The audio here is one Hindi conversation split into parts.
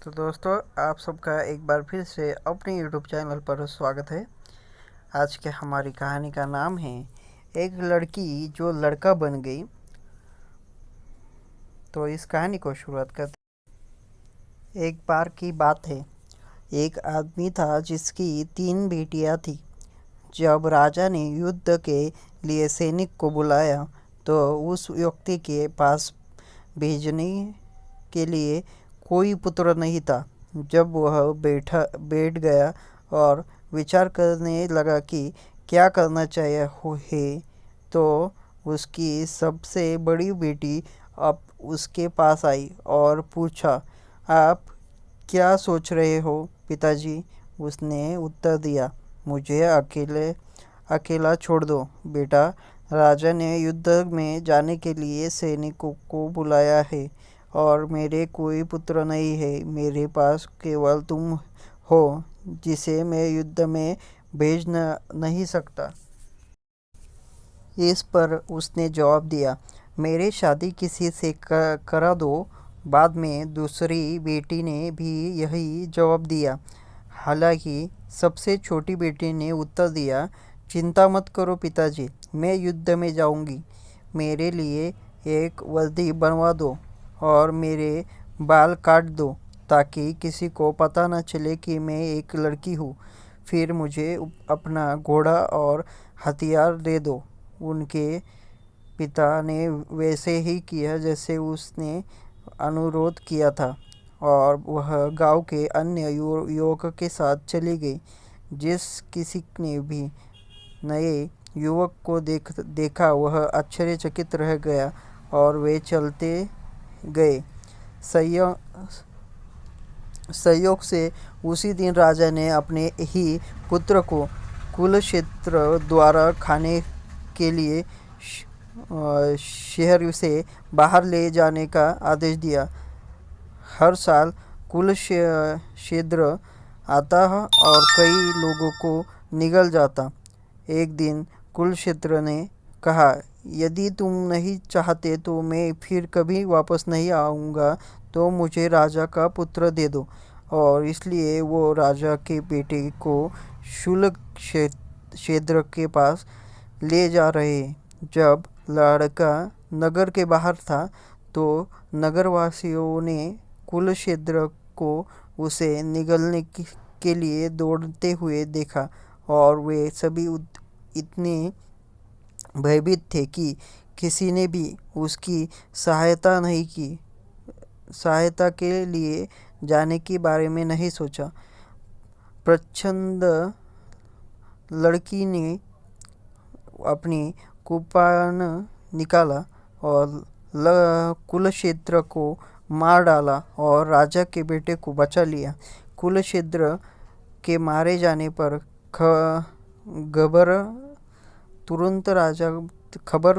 तो दोस्तों, आप सबका एक बार फिर से अपने यूट्यूब चैनल पर स्वागत है। आज के हमारी कहानी का नाम है एक लड़की जो लड़का बन गई। तो इस कहानी को शुरुआत करते। एक बार की बात है, एक आदमी था जिसकी 3 बेटियां थी। जब राजा ने युद्ध के लिए सैनिक को बुलाया तो उस व्यक्ति के पास भेजने के लिए कोई पुत्र नहीं था। जब वह बैठ गया और विचार करने लगा कि क्या करना चाहिए है, तो उसकी सबसे बड़ी बेटी अब उसके पास आई और पूछा, आप क्या सोच रहे हो पिताजी? उसने उत्तर दिया, मुझे अकेला छोड़ दो बेटा। राजा ने युद्ध में जाने के लिए सैनिकों को बुलाया है और मेरे कोई पुत्र नहीं है। मेरे पास केवल तुम हो जिसे मैं युद्ध में भेज नहीं सकता। इस पर उसने जवाब दिया, मेरी शादी किसी से करा दो। बाद में दूसरी बेटी ने भी यही जवाब दिया। हालांकि सबसे छोटी बेटी ने उत्तर दिया, चिंता मत करो पिताजी, मैं युद्ध में जाऊंगी। मेरे लिए एक वर्दी बनवा दो और मेरे बाल काट दो ताकि किसी को पता न चले कि मैं एक लड़की हूँ। फिर मुझे अपना घोड़ा और हथियार दे दो। उनके पिता ने वैसे ही किया जैसे उसने अनुरोध किया था और वह गांव के अन्य युवकों के साथ चली गई। जिस किसी ने भी नए युवक को देखा वह आश्चर्यचकित रह गया और वे चलते गए। संयोग से उसी दिन राजा ने अपने ही पुत्र को कुलक्षेत्र द्वारा खाने के लिए शहर से बाहर ले जाने का आदेश दिया। हर साल कुलक्षेत्र आता और कई लोगों को निगल जाता। एक दिन कुलक्षेत्र ने कहा, यदि तुम नहीं चाहते तो मैं फिर कभी वापस नहीं आऊँगा, तो मुझे राजा का पुत्र दे दो। और इसलिए वो राजा के बेटे को शुल्क क्षेत्र के पास ले जा रहे। जब लड़का नगर के बाहर था तो नगरवासियों ने कुलक्षेत्र को उसे निगलने के लिए दौड़ते हुए देखा और वे सभी इतने भयभीत थे कि किसी ने भी उसकी सहायता के लिए जाने के बारे में नहीं सोचा। प्रचंड लड़की ने अपनी कुपान निकाला और कुलक्षेत्र को मार डाला और राजा के बेटे को बचा लिया। कुलक्षेत्र के मारे जाने पर खबर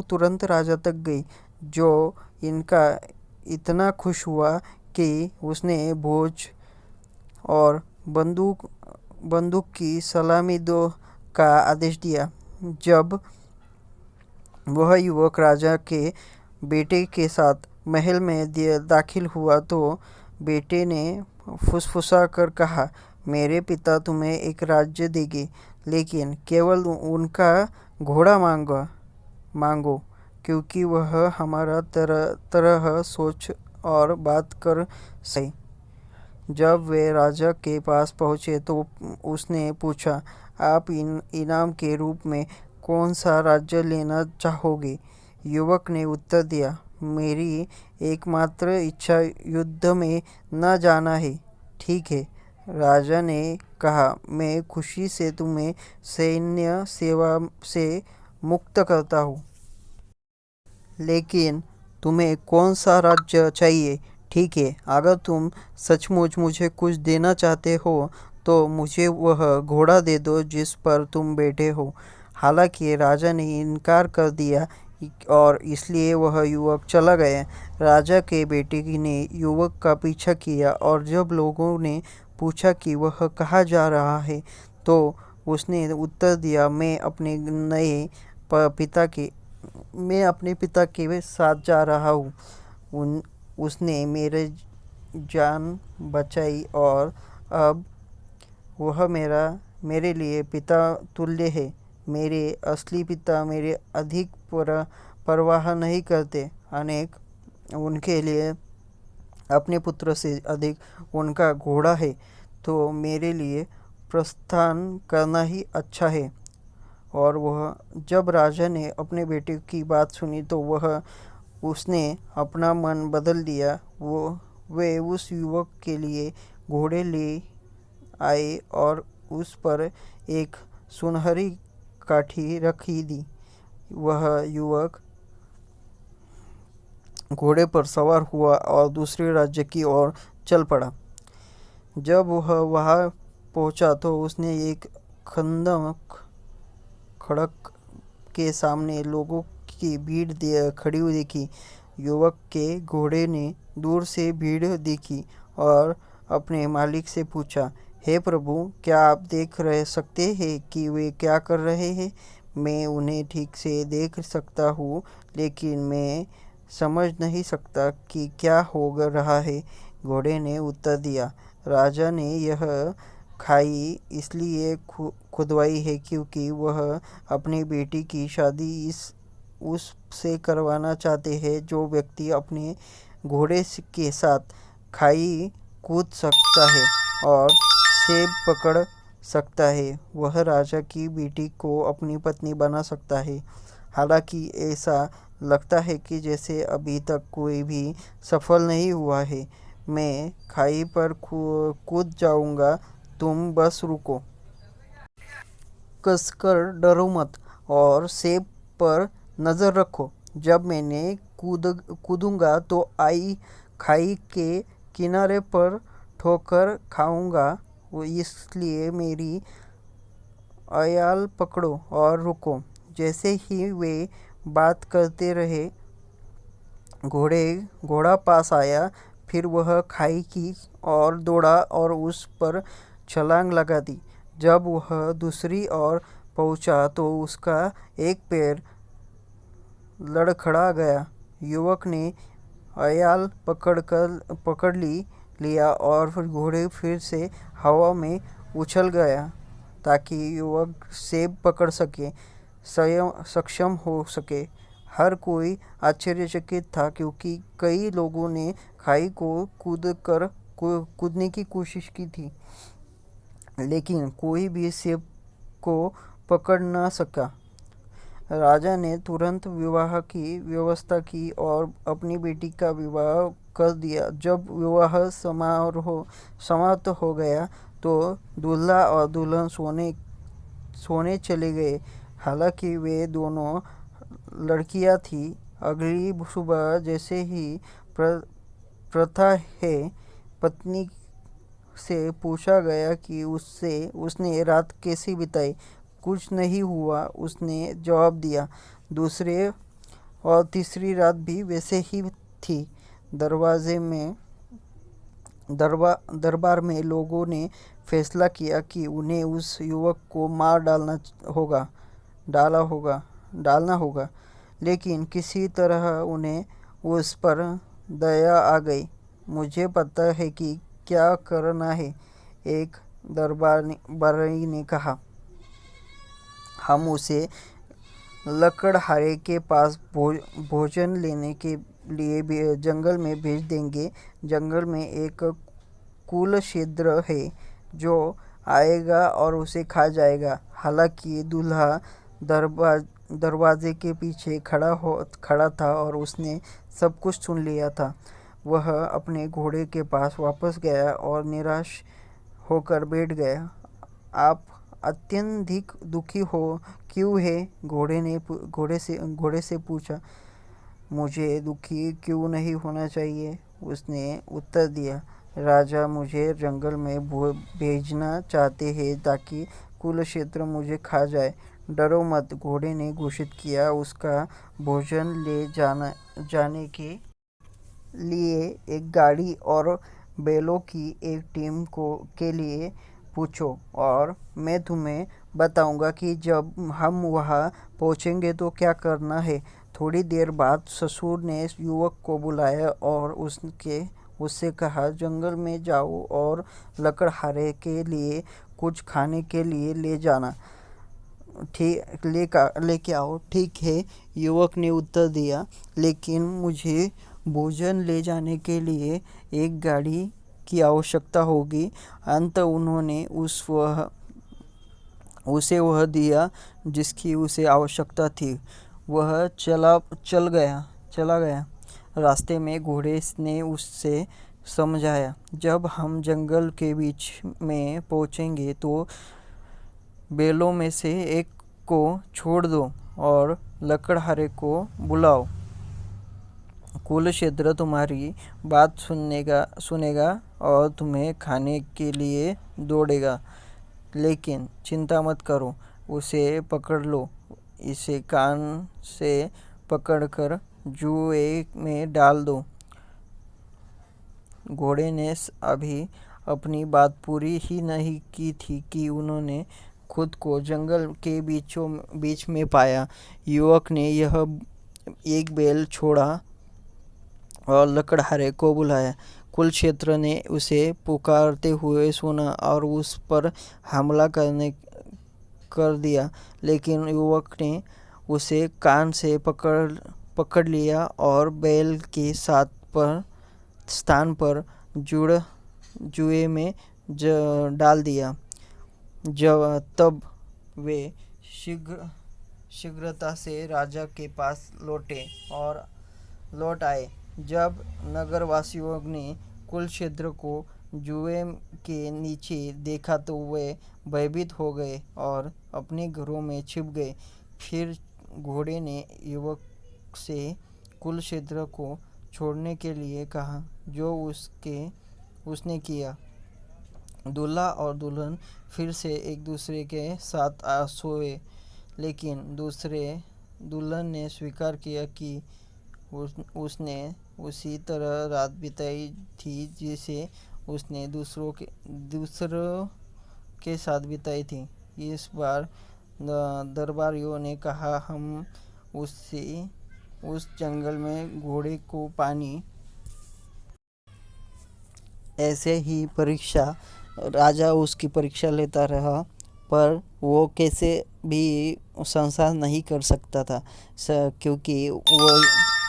तुरंत राजा तक गई, जो इनका इतना खुश हुआ कि उसने भोज और बंदूक की सलामी दो का आदेश दिया। जब वह युवक राजा के बेटे के साथ महल में दाखिल हुआ तो बेटे ने फुसफुसा कर कहा, मेरे पिता तुम्हें एक राज्य देंगे, लेकिन केवल उनका घोड़ा मांगो, क्योंकि वह हमारा तरह सोच और बात कर सके। जब वे राजा के पास पहुँचे तो उसने पूछा, आप इनाम के रूप में कौन सा राज्य लेना चाहोगे? युवक ने उत्तर दिया, मेरी एकमात्र इच्छा युद्ध में न जाना है। ठीक है, राजा ने कहा, मैं खुशी से तुम्हें सैन्य सेवा से मुक्त करता हूँ, लेकिन तुम्हें कौन सा राज्य चाहिए? ठीक है, अगर तुम सचमुच मुझे कुछ देना चाहते हो तो मुझे वह घोड़ा दे दो जिस पर तुम बैठे हो। हालांकि राजा ने इनकार कर दिया और इसलिए वह युवक चला गया। राजा के बेटे ने युवक का पीछा किया और जब लोगों ने पूछा कि वह कहाँ जा रहा है तो उसने उत्तर दिया, मैं अपने पिता के साथ जा रहा हूँ। उसने जान बचाई और अब वह मेरे लिए पिता तुल्य है। मेरे असली पिता मेरे अधिक परवाह नहीं करते। अनेक उनके लिए अपने पुत्र से अधिक उनका घोड़ा है, तो मेरे लिए प्रस्थान करना ही अच्छा है। और वह जब राजा ने अपने बेटे की बात सुनी तो उसने अपना मन बदल दिया। वे उस युवक के लिए घोड़े ले आए और उस पर एक सुनहरी काठी रखी दी। वह युवक घोड़े पर सवार हुआ और दूसरे राज्य की ओर चल पड़ा। जब वह वहां पहुंचा तो उसने एक खड़क के सामने लोगों की भीड़ खड़ी हुई देखी। युवक के घोड़े ने दूर से भीड़ देखी और अपने मालिक से पूछा, हे प्रभु, क्या आप देख सकते हैं कि वे क्या कर रहे हैं? मैं उन्हें ठीक से देख सकता हूँ, लेकिन मैं समझ नहीं सकता कि क्या हो रहा है। घोड़े ने उत्तर दिया, राजा ने यह खाई इसलिए खुदवाई है क्योंकि वह अपनी बेटी की शादी उससे करवाना चाहते हैं जो व्यक्ति अपने घोड़े के साथ खाई कूद सकता है और सेब पकड़ सकता है। वह राजा की बेटी को अपनी पत्नी बना सकता है। हालांकि ऐसा लगता है कि जैसे अभी तक कोई भी सफल नहीं हुआ है। मैं खाई पर कूद जाऊंगा, तुम बस रुको। कसकर डरो मत और सेब पर नज़र रखो। जब मैंने कूदूंगा तो खाई के किनारे पर ठोकर खाऊंगा, इसलिए मेरी आयाल पकड़ो और रुको। जैसे ही वे बात करते रहे, घोड़ा पास आया। फिर वह खाई की ओर दौड़ा और उस पर छलांग लगा दी। जब वह दूसरी ओर पहुंचा तो उसका एक पैर लड़खड़ा गया। युवक ने आयाल पकड़ लिया और फिर घोड़े फिर से हवा में उछल गया ताकि युवक सेब पकड़ सक्षम हो सके। हर कोई आश्चर्यचकित था क्योंकि कई लोगों ने खाई को कूदने की कोशिश की थी, लेकिन कोई भी सेब को पकड़ न सका। राजा ने तुरंत विवाह की व्यवस्था की और अपनी बेटी का विवाह कर दिया। जब विवाह समारोह समाप्त हो गया तो दूल्हा और दुल्हन सोने चले गए। हालांकि वे दोनों लड़कियां थीं। अगली सुबह जैसे ही प्रथा है, पत्नी से पूछा गया कि उसने रात कैसी बिताई। कुछ नहीं हुआ, उसने जवाब दिया। दूसरे और तीसरी रात भी वैसे ही थी। दरबार में लोगों ने फैसला किया कि उन्हें उस युवक को मार डालना होगा, लेकिन किसी तरह उन्हें उस पर दया आ गई। मुझे पता है कि क्या करना है, एक दरबारी ने कहा। हम उसे लकड़हारे के पास भोजन लेने के लिए जंगल में भेज देंगे। जंगल में एक कुलछेद्र है जो आएगा और उसे खा जाएगा। हालांकि दूल्हा दरवाजे के पीछे खड़ा था और उसने सब कुछ सुन लिया था। वह अपने घोड़े के पास वापस गया और निराश होकर बैठ गया। आप अत्यधिक दुखी क्यों है? घोड़े से पूछा। मुझे दुखी क्यों नहीं होना चाहिए, उसने उत्तर दिया। राजा मुझे जंगल में भेजना चाहते हैं ताकि कुलक्षेत्र मुझे खा जाए। डरो मत, घोड़े ने घोषित किया। उसका भोजन ले जाने के लिए एक गाड़ी और बैलों की एक टीम के लिए पूछो और मैं तुम्हें बताऊंगा कि जब हम वहां पहुंचेंगे तो क्या करना है। थोड़ी देर बाद ससुर ने युवक को बुलाया और उससे कहा, जंगल में जाओ और लकड़हारे के लिए कुछ खाने के लिए ले जाना, ठीक लेके आओ। ठीक है, युवक ने उत्तर दिया, लेकिन मुझे भोजन ले जाने के लिए एक गाड़ी की आवश्यकता होगी। अंत उन्होंने उसे वह दिया जिसकी उसे आवश्यकता थी। वह चला गया। रास्ते में घोड़े ने उससे समझाया, जब हम जंगल के बीच में पहुंचेंगे तो बैलों में से एक को छोड़ दो और लकड़हारे को बुलाओ। कुलशेखर तुम्हारी बात सुनेगा और तुम्हें खाने के लिए दौड़ेगा, लेकिन चिंता मत करो, उसे पकड़ लो, इसे कान से पकड़कर जुए में डाल दो। घोड़े ने अभी अपनी बात पूरी ही नहीं की थी कि उन्होंने खुद को जंगल के बीच में पाया। युवक ने यह एक बैल छोड़ा और लकड़हारे को बुलाया। कुलशेखर ने उसे पुकारते हुए सुना और उस पर हमला कर दिया, लेकिन युवक ने उसे कान से पकड़ लिया और बैल के स्थान पर जुए में डाल दिया। तब वे शीघ्रता से राजा के पास लौट आए। जब नगरवासियों ने कुलशेखर को जुए के नीचे देखा तो वे भयभीत हो गए और अपने घरों में छिप गए। फिर घोड़े ने युवक से कुलशेखर को छोड़ने के लिए कहा, जो उसने किया। दूल्हा और दुल्हन फिर से एक दूसरे के साथ सोए, लेकिन दुल्हन ने स्वीकार किया कि उसने उसी तरह रात बिताई थी जिसे उसने दूसरों के साथ बिताई थी। इस बार दरबारियों ने कहा, हम उस जंगल में घोड़े को पानी। ऐसे ही राजा उसकी परीक्षा लेता रहा, पर वो कैसे भी संसार नहीं कर सकता था, क्योंकि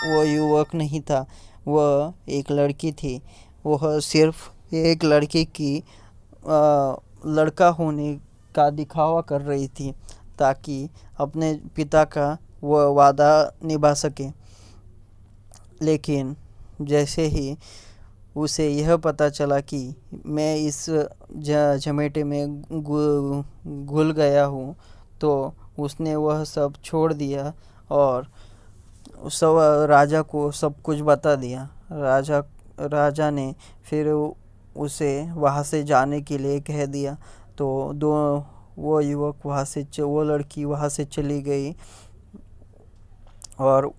वो युवक नहीं था, वह एक लड़की थी। वह सिर्फ एक लड़की की लड़का होने का दिखावा कर रही थी, ताकि अपने पिता का वह वादा निभा सके। लेकिन जैसे ही उसे यह पता चला कि मैं इस झमेटे में घुल गया हूँ, तो उसने वह सब छोड़ दिया और राजा को सब कुछ बता दिया। राजा ने फिर उसे वहाँ से जाने के लिए कह दिया, तो वो लड़की वहाँ से चली गई और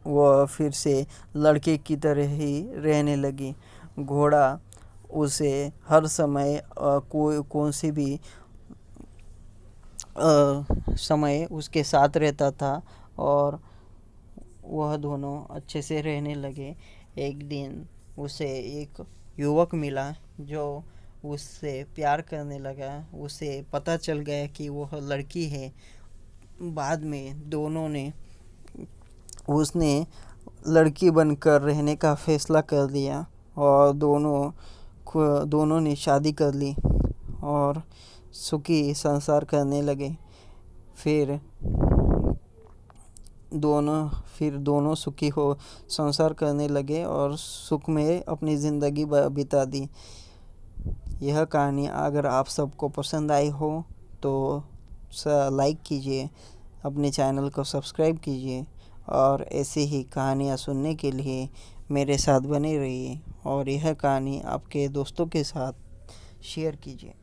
वह फिर से लड़के की तरह ही रहने लगी। घोड़ा उसे हर समय कौन सी भी समय उसके साथ रहता था और वह दोनों अच्छे से रहने लगे। एक दिन उसे एक युवक मिला जो उससे प्यार करने लगा। उसे पता चल गया कि वह लड़की है। बाद में उसने लड़की बनकर रहने का फैसला कर दिया और दोनों ने शादी कर ली और सुखी संसार करने लगे। फिर दोनों सुखी हो संसार करने लगे और सुख में अपनी ज़िंदगी बिता दी। यह कहानी अगर आप सबको पसंद आई हो तो लाइक कीजिए, अपने चैनल को सब्सक्राइब कीजिए और ऐसे ही कहानियाँ सुनने के लिए मेरे साथ बने रहिए और यह कहानी आपके दोस्तों के साथ शेयर कीजिए।